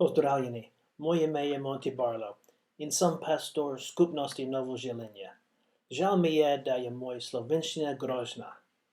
Pozdravljeni, moje ime je Monty Barlow in sem pastor skupnosti Novozelenja. Žal mi je, da je moj slovenščina grožna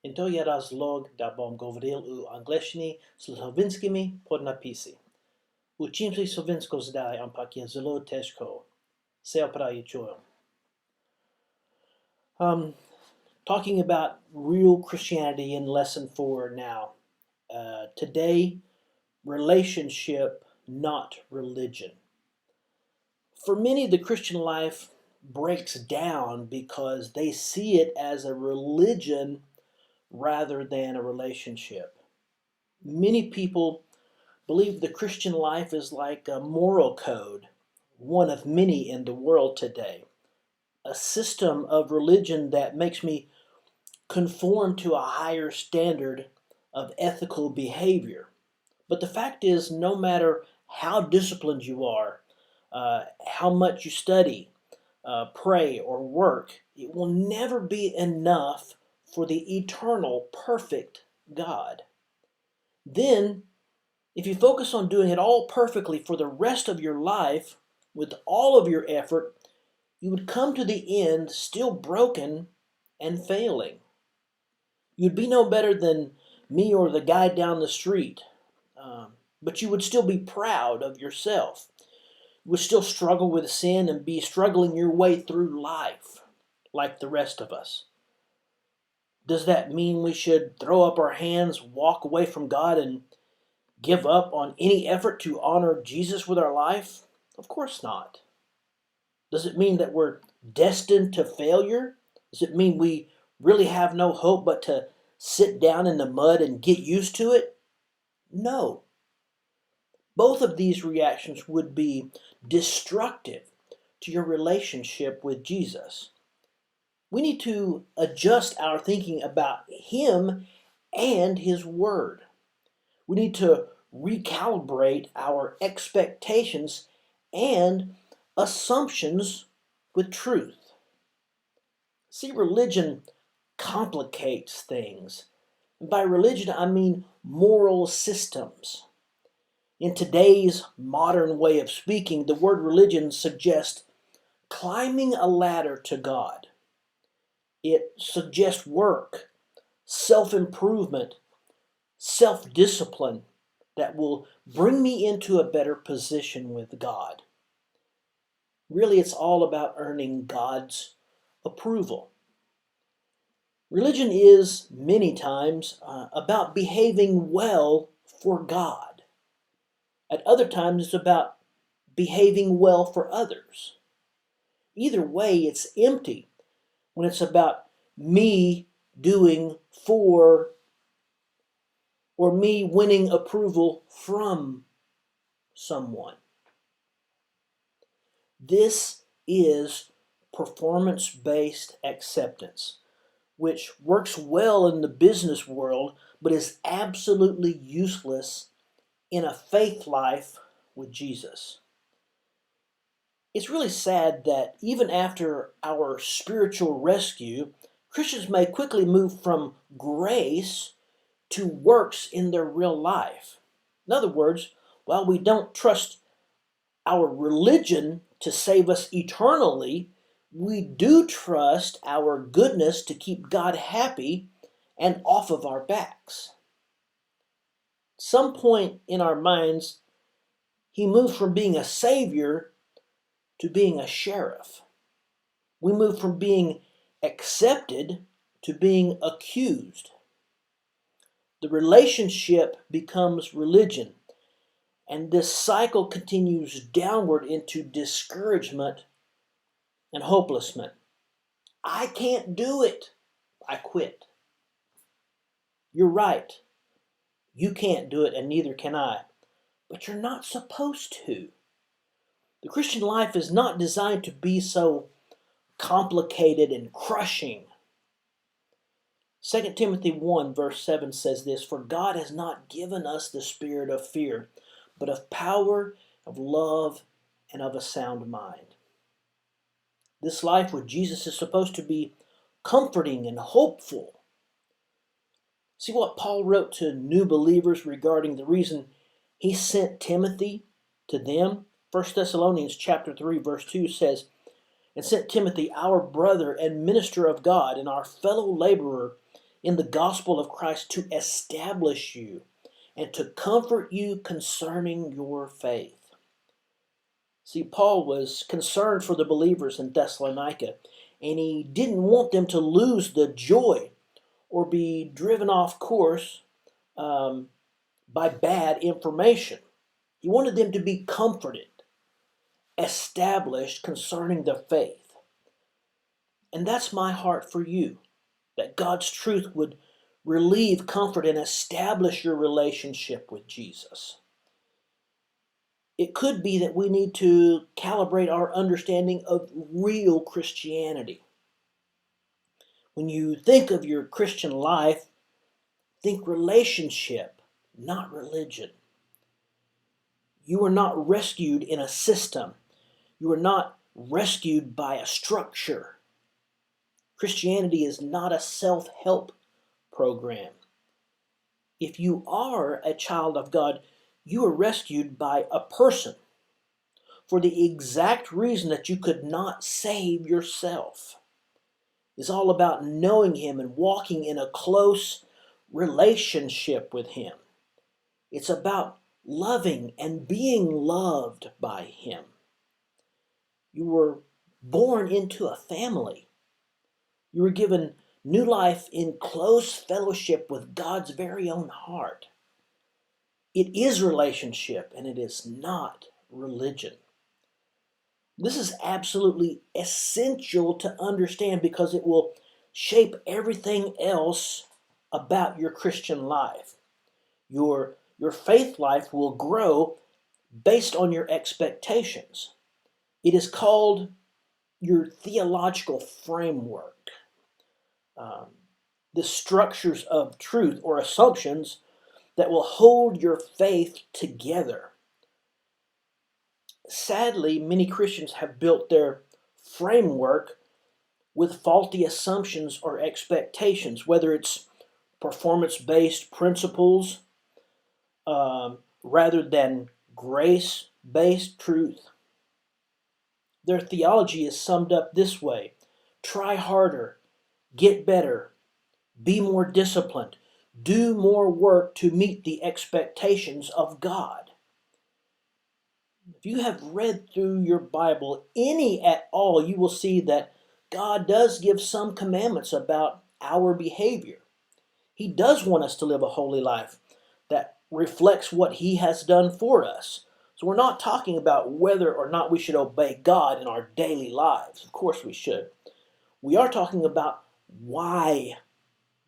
in to je razlog, da bom govoril v angleščini s slovenskimi podnapisi. Učim se slovensko zdaj, ampak je zelo težko. Se opravičujem. Talking about real Christianity in lesson 4 now. Today, relationship, not religion. For many, the Christian life breaks down because they see it as a religion rather than a relationship. Many people believe the Christian life is like a moral code, one of many in the world today, a system of religion that makes me conform to a higher standard of ethical behavior. But the fact is, no matter how disciplined you are, how much you study, pray, or work, it will never be enough for the eternal, perfect God. Then, if you focus on doing it all perfectly for the rest of your life, with all of your effort, you would come to the end still broken and failing. You'd be no better than me or the guy down the street, but you would still be proud of yourself. You would still struggle with sin and be struggling your way through life like the rest of us. Does that mean we should throw up our hands, walk away from God, and give up on any effort to honor Jesus with our life? Of course not. Does it mean that we're destined to failure? Does it mean we really have no hope but to sit down in the mud and get used to it? No. Both of these reactions would be destructive to your relationship with Jesus. We need to adjust our thinking about Him and His Word. We need to recalibrate our expectations and assumptions with truth. See, religion complicates things. By religion, I mean moral systems. In today's modern way of speaking, the word religion suggests climbing a ladder to God. It suggests work, self-improvement, self-discipline that will bring me into a better position with God. Really, it's all about earning God's approval. Religion is, many times, about behaving well for God. At other times, it's about behaving well for others. Either way, it's empty when it's about me doing for or me winning approval from someone. This is performance-based acceptance, which works well in the business world, but is absolutely useless in a faith life with Jesus. It's really sad that even after our spiritual rescue, Christians may quickly move from grace to works in their real life. In other words, while we don't trust our religion to save us eternally, we do trust our goodness to keep God happy and off of our backs. Some point in our minds, He moved from being a savior to being a sheriff. We move from being accepted to being accused. The relationship becomes religion, and this cycle continues downward into discouragement and hopelessness. I can't do it. I quit. You're right. You can't do it, and neither can I. But you're not supposed to. The Christian life is not designed to be so complicated and crushing. 2 Timothy 1 verse 7 says this, "For God has not given us the spirit of fear, but of power, of love, and of a sound mind." This life with Jesus is supposed to be comforting and hopeful. See what Paul wrote to new believers regarding the reason he sent Timothy to them. 1 Thessalonians chapter 3, verse 2 says, "And sent Timothy, our brother and minister of God, and our fellow laborer in the gospel of Christ, to establish you and to comfort you concerning your faith." See, Paul was concerned for the believers in Thessalonica, and he didn't want them to lose the joy or be driven off course by bad information. He wanted them to be comforted, established concerning the faith. And that's my heart for you, that God's truth would relieve, comfort, and establish your relationship with Jesus. It could be that we need to calibrate our understanding of real Christianity. When you think of your Christian life, think relationship, not religion. You are not rescued in a system. You are not rescued by a structure. Christianity is not a self-help program. If you are a child of God, you are rescued by a person for the exact reason that you could not save yourself. It's all about knowing Him and walking in a close relationship with Him. It's about loving and being loved by Him. You were born into a family. You were given new life in close fellowship with God's very own heart. It is relationship, and it is not religion. This is absolutely essential to understand because it will shape everything else about your Christian life. Your faith life will grow based on your expectations. It is called your theological framework. The structures of truth or assumptions that will hold your faith together. Sadly, many Christians have built their framework with faulty assumptions or expectations, whether it's performance-based principles rather than grace-based truth. Their theology is summed up this way: try harder, get better, be more disciplined, do more work to meet the expectations of God. If you have read through your Bible any at all, you will see that God does give some commandments about our behavior. He does want us to live a holy life that reflects what He has done for us. So we're not talking about whether or not we should obey God in our daily lives. Of course we should. We are talking about why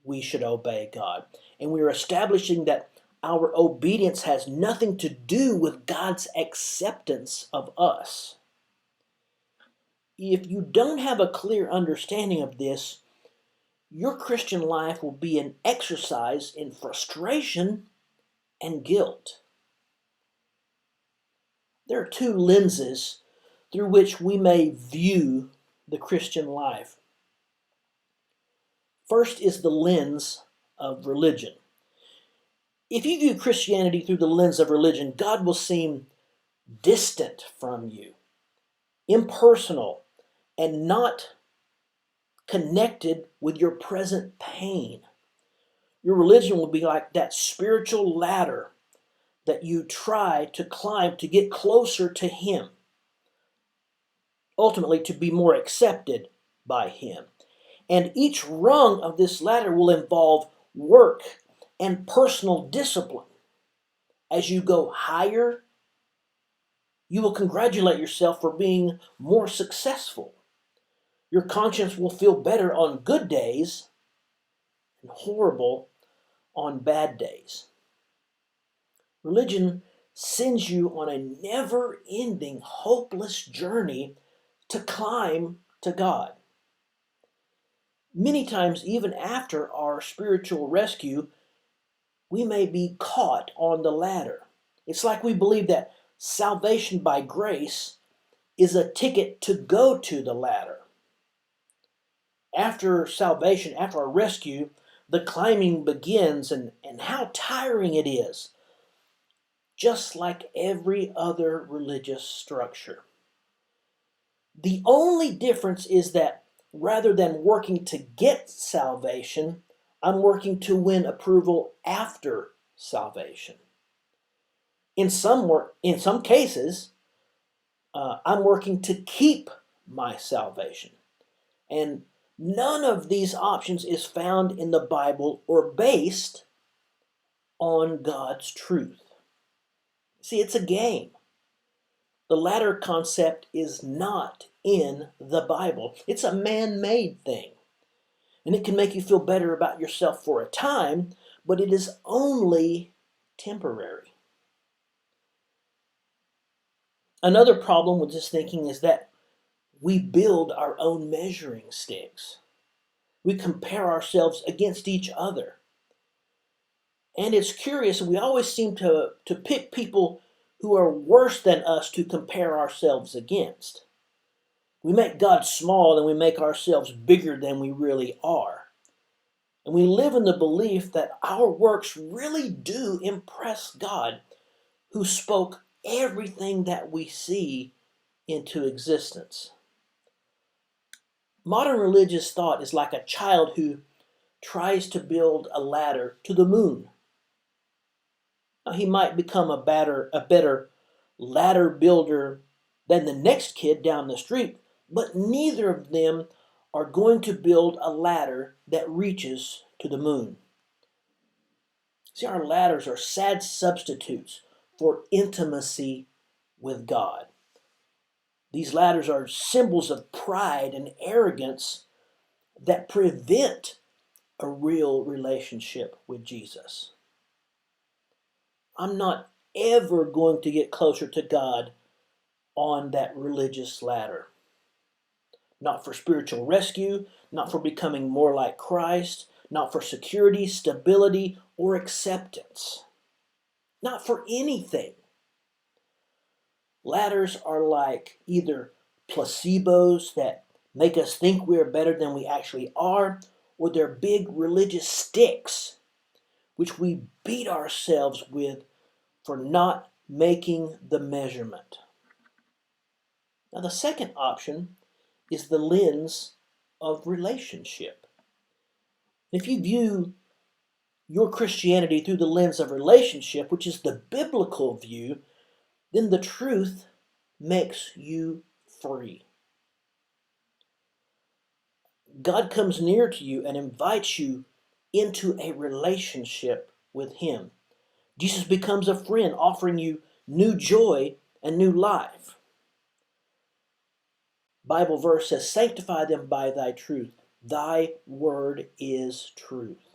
we should obey God. And we are establishing that our obedience has nothing to do with God's acceptance of us. If you don't have a clear understanding of this, your Christian life will be an exercise in frustration and guilt. There are two lenses through which we may view the Christian life. First is the lens of religion. If you view Christianity through the lens of religion, God will seem distant from you, impersonal, and not connected with your present pain. Your religion will be like that spiritual ladder that you try to climb to get closer to Him, ultimately to be more accepted by Him. And each rung of this ladder will involve work and personal discipline. As you go higher, you will congratulate yourself for being more successful. Your conscience will feel better on good days and horrible on bad days. Religion sends you on a never-ending, hopeless journey to climb to God. Many times, even after our spiritual rescue, we may be caught on the ladder. It's like we believe that salvation by grace is a ticket to go to the ladder. After salvation, after our rescue, the climbing begins, and how tiring it is. just like every other religious structure. The only difference is that rather than working to get salvation, I'm working to win approval after salvation. In some cases, I'm working to keep my salvation. And none of these options is found in the Bible or based on God's truth. See, it's a game. The latter concept is not in the Bible. It's a man-made thing. And it can make you feel better about yourself for a time, but it is only temporary. Another problem with this thinking is that we build our own measuring sticks. We compare ourselves against each other. And it's curious, we always seem to pick people who are worse than us to compare ourselves against. We make God small and we make ourselves bigger than we really are. And we live in the belief that our works really do impress God, who spoke everything that we see into existence. Modern religious thought is like a child who tries to build a ladder to the moon. Now, he might become a better ladder builder than the next kid down the street, but neither of them are going to build a ladder that reaches to the moon. See, our ladders are sad substitutes for intimacy with God. These ladders are symbols of pride and arrogance that prevent a real relationship with Jesus. I'm not ever going to get closer to God on that religious ladder. Not for spiritual rescue, not for becoming more like Christ, not for security, stability, or acceptance. Not for anything. Ladders are like either placebos that make us think we're better than we actually are, or they're big religious sticks which we beat ourselves with for not making the measurement. Now, the second option is the lens of relationship. If you view your Christianity through the lens of relationship, which is the biblical view, then the truth makes you free. God comes near to you and invites you into a relationship with Him. Jesus becomes a friend, offering you new joy and new life. Bible verse says, "Sanctify them by thy truth. Thy word is truth."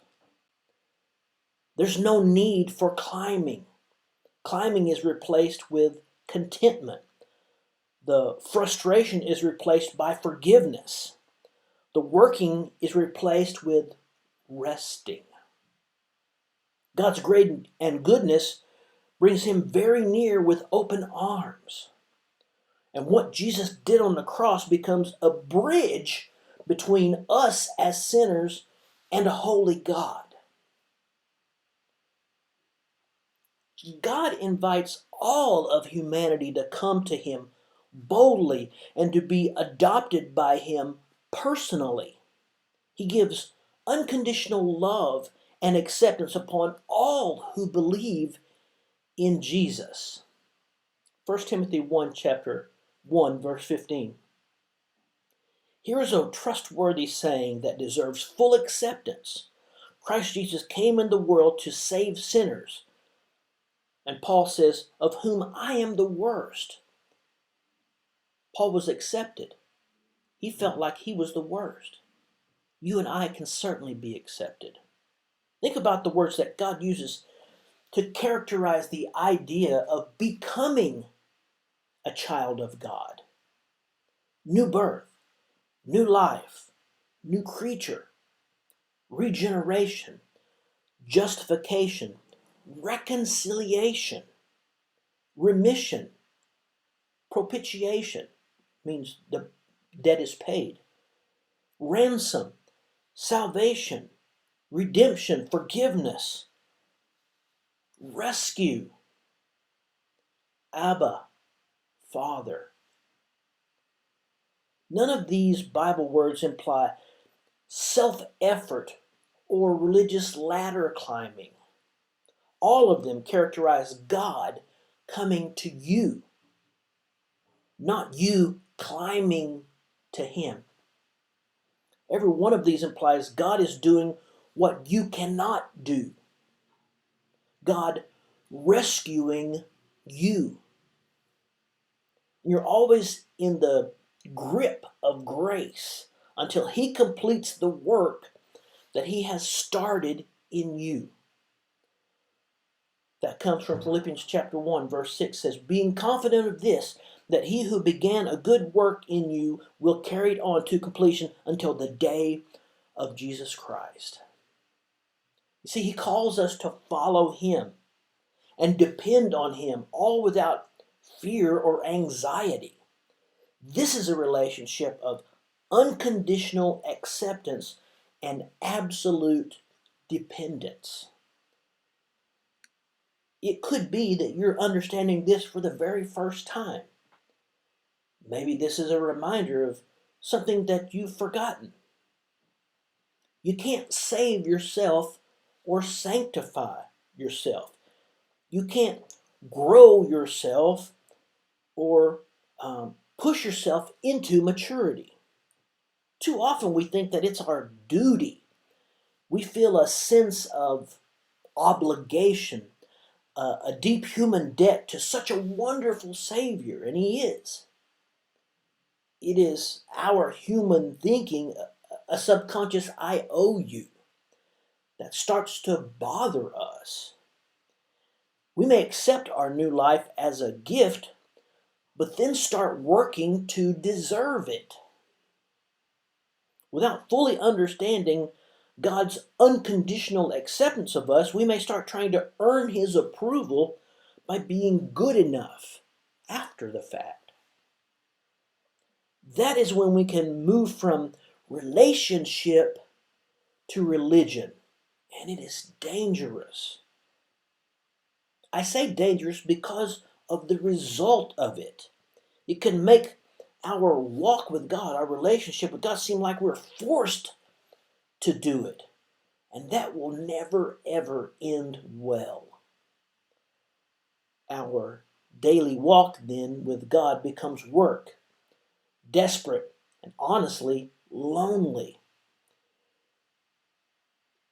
There's no need for climbing. Climbing is replaced with contentment. The frustration is replaced by forgiveness. The working is replaced with resting. God's grace and goodness brings Him very near with open arms. And what Jesus did on the cross becomes a bridge between us as sinners and a holy God. God invites all of humanity to come to Him boldly and to be adopted by Him personally. He gives unconditional love and acceptance upon all who believe in Jesus. 1 Timothy 1, chapter 1, verse 15. Here is a trustworthy saying that deserves full acceptance. Christ Jesus came in the world to save sinners. And Paul says, of whom I am the worst. Paul was accepted. He felt like he was the worst. You and I can certainly be accepted. Think about the words that God uses to characterize the idea of becoming a child of God. New birth, new life, new creature, regeneration, justification, reconciliation, remission, propitiation, means the debt is paid, ransom, salvation, redemption, forgiveness, rescue, Abba, Father. None of these Bible words imply self-effort or religious ladder climbing. All of them characterize God coming to you, not you climbing to Him. Every one of these implies God is doing what you cannot do. God rescuing you. You're always in the grip of grace until He completes the work that He has started in you. That comes from Philippians chapter 1, verse 6 says, being confident of this, that He who began a good work in you will carry it on to completion until the day of Jesus Christ. You see, He calls us to follow Him and depend on Him, all without fear or anxiety. This is a relationship of unconditional acceptance and absolute dependence. It could be that you're understanding this for the very first time. Maybe this is a reminder of something that you've forgotten. You can't save yourself or sanctify yourself. You can't grow yourself or push yourself into maturity. Too often we think that it's our duty. We feel a sense of obligation, a deep human debt to such a wonderful Savior, and He is. It is our human thinking, a subconscious I owe you, that starts to bother us. We may accept our new life as a gift, but then start working to deserve it. Without fully understanding God's unconditional acceptance of us, we may start trying to earn His approval by being good enough after the fact. That is when we can move from relationship to religion, and it is dangerous. I say dangerous because of the result of it. It can make our walk with God, our relationship with God, seem like we're forced to do it. And that will never, ever end well. Our daily walk then with God becomes work, desperate, and honestly lonely.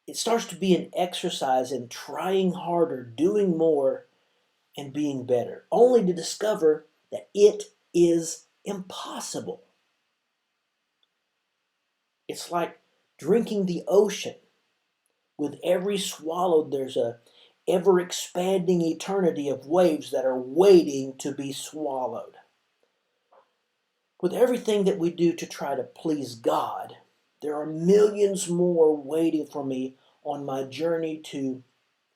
It starts to be an exercise in trying harder, doing more, and being better, only to discover that it is impossible. It's like drinking the ocean. With every swallow, there's a ever-expanding eternity of waves that are waiting to be swallowed. With everything that we do to try to please God, there are millions more waiting for me on my journey to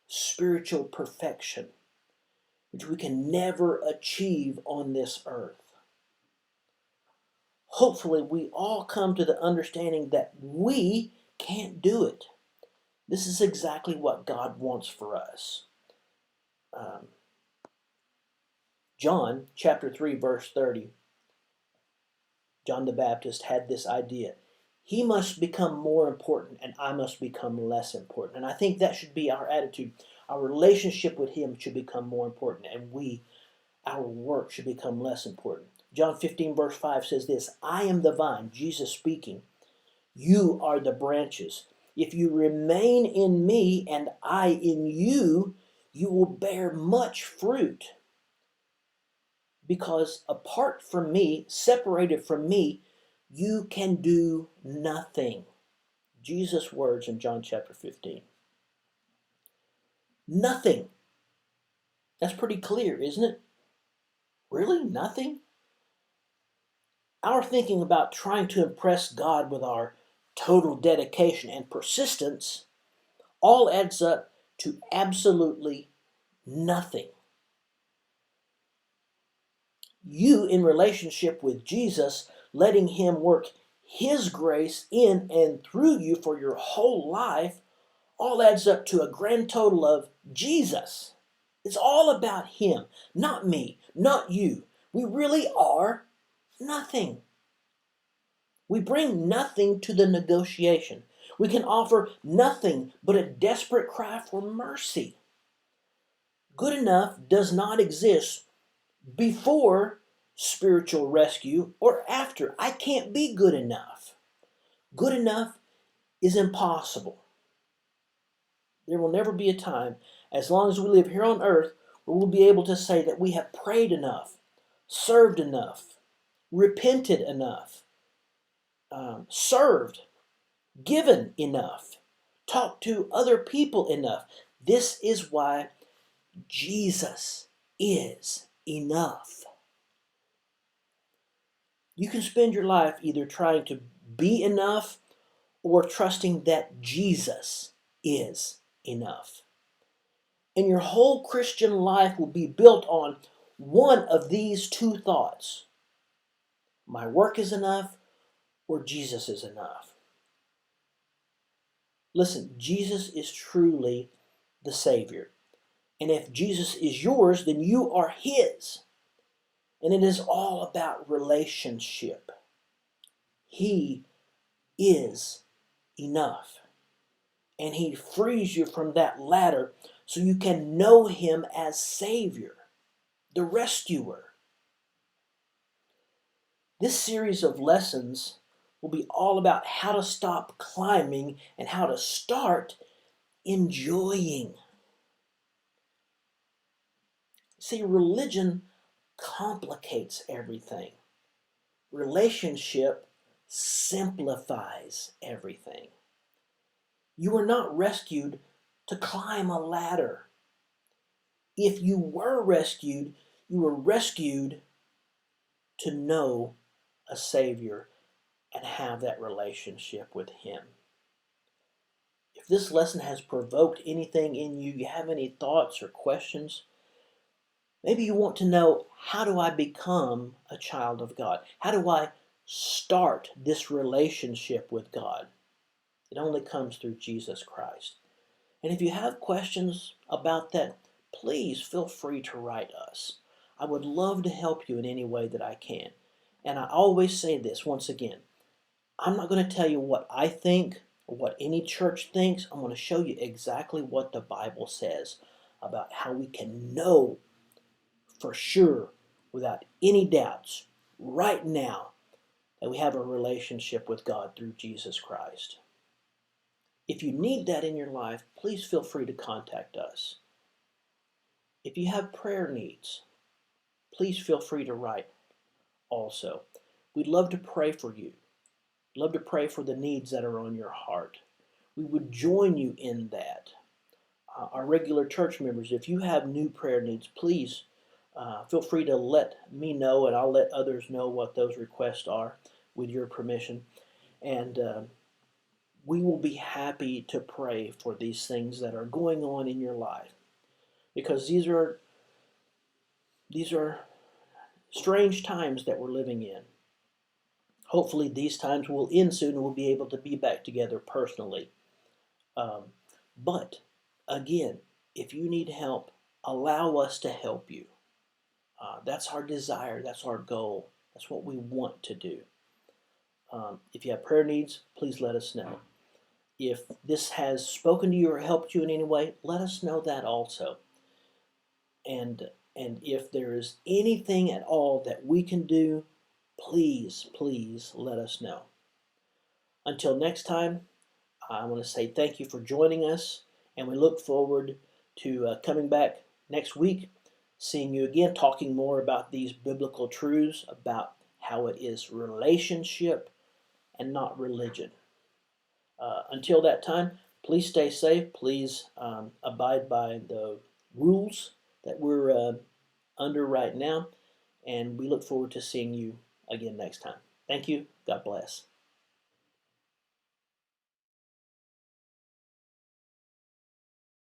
spiritual perfection, which we can never achieve on this earth. Hopefully, we all come to the understanding that we can't do it. This is exactly what God wants for us. John chapter 3, verse 30, John the Baptist had this idea. He must become more important and I must become less important. And I think that should be our attitude. Our relationship with Him should become more important, and our work should become less important. John 15, verse 5 says this, I am the vine, Jesus speaking. You are the branches. If you remain in me and I in you, you will bear much fruit. Because apart from me, separated from me, you can do nothing. Jesus' words in John chapter 15. Nothing. That's pretty clear, isn't it? Really? Nothing? Our thinking about trying to impress God with our total dedication and persistence all adds up to absolutely nothing. You, in relationship with Jesus, letting Him work His grace in and through you for your whole life, all adds up to a grand total of Jesus. It's all about Him, not me, not you. We really are nothing. We bring nothing to the negotiation. We can offer nothing but a desperate cry for mercy. Good enough does not exist before spiritual rescue or after. I can't be good enough. Good enough is impossible. There will never be a time, as long as we live here on earth, where we'll be able to say that we have prayed enough, served enough, repented enough, served, given enough, talked to other people enough. This is why Jesus is enough. You can spend your life either trying to be enough or trusting that Jesus is enough. And your whole Christian life will be built on one of these two thoughts: my work is enough, or Jesus is enough. Listen, Jesus is truly the Savior. And if Jesus is yours, then you are His. And it is all about relationship. He is enough. And He frees you from that ladder so you can know Him as Savior, the rescuer. This series of lessons will be all about how to stop climbing and how to start enjoying. See, religion complicates everything. Relationship simplifies everything. You were not rescued to climb a ladder. If you were rescued, you were rescued to know a Savior and have that relationship with Him. If this lesson has provoked anything in you, you have any thoughts or questions, maybe you want to know, how do I become a child of God? How do I start this relationship with God? It only comes through Jesus Christ. And if you have questions about that, please feel free to write us. I would love to help you in any way that I can. And I always say this once again: I'm not going to tell you what I think or what any church thinks. I'm going to show you exactly what the Bible says about how we can know for sure, without any doubts, right now, that we have a relationship with God through Jesus Christ. If you need that in your life, please feel free to contact us. If you have prayer needs, please feel free to write also. We'd love to pray for you. We'd love to pray for the needs that are on your heart. We would join you in that. Our regular church members, if you have new prayer needs, please feel free to let me know, and I'll let others know what those requests are with your permission. And we will be happy to pray for these things that are going on in your life, because these are strange times that we're living in. Hopefully these times will end soon and we'll be able to be back together personally. But again, if you need help, allow us to help you. That's our desire. That's our goal. That's what we want to do. If you have prayer needs, please let us know. If this has spoken to you or helped you in any way, let us know that also. And if there is anything at all that we can do, please let us know. Until next time, I want to say thank you for joining us, and we look forward to coming back next week, seeing you again, talking more about these biblical truths, about how it is relationship and not religion. Until that time, please stay safe. Please abide by the rules that we're under right now, and we look forward to seeing you again next time. Thank you. God bless.